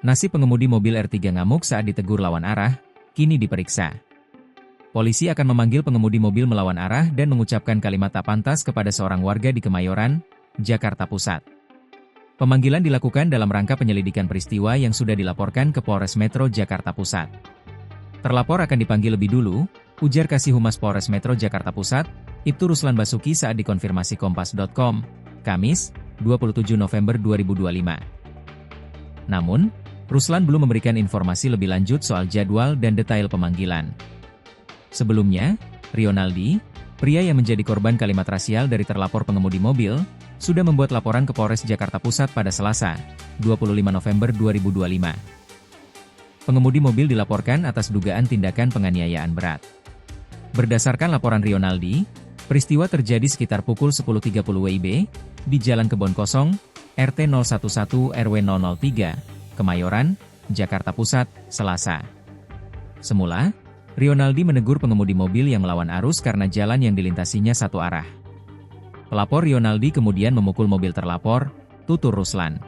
Nasib pengemudi mobil R3 ngamuk saat ditegur lawan arah, kini diperiksa. Polisi akan memanggil pengemudi mobil melawan arah dan mengucapkan kalimat tak pantas kepada seorang warga di Kemayoran, Jakarta Pusat. Pemanggilan dilakukan dalam rangka penyelidikan peristiwa yang sudah dilaporkan ke Polres Metro Jakarta Pusat. Terlapor akan dipanggil lebih dulu, ujar Kasih Humas Polres Metro Jakarta Pusat, Ibtu Ruslan Basuki saat dikonfirmasi Kompas.com, Kamis, 27 November 2025. Namun, Ruslan belum memberikan informasi lebih lanjut soal jadwal dan detail pemanggilan. Sebelumnya, Rionaldi, pria yang menjadi korban kalimat rasial dari terlapor pengemudi mobil, sudah membuat laporan ke Polres Jakarta Pusat pada Selasa, 25 November 2025. Pengemudi mobil dilaporkan atas dugaan tindakan penganiayaan berat. Berdasarkan laporan Rionaldi, peristiwa terjadi sekitar pukul 10.30 WIB, di Jalan Kebon Kosong, RT 011 RW 003, Kemayoran, Jakarta Pusat, Selasa. Semula, Rionaldi menegur pengemudi mobil yang melawan arus karena jalan yang dilintasinya satu arah. Pelapor Rionaldi kemudian memukul mobil terlapor, tutur Ruslan.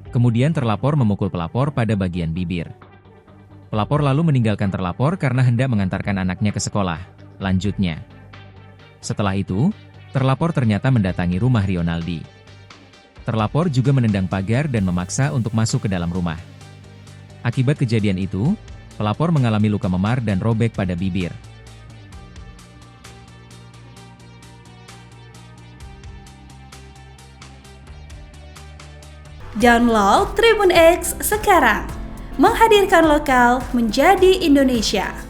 Kemudian terlapor memukul pelapor pada bagian bibir. Pelapor lalu meninggalkan terlapor karena hendak mengantarkan anaknya ke sekolah, lanjutnya. Setelah itu, terlapor ternyata mendatangi rumah Rionaldi. Terlapor juga menendang pagar dan memaksa untuk masuk ke dalam rumah. Akibat kejadian itu, pelapor mengalami luka memar dan robek pada bibir. Download Tribun X sekarang, menghadirkan lokal menjadi Indonesia.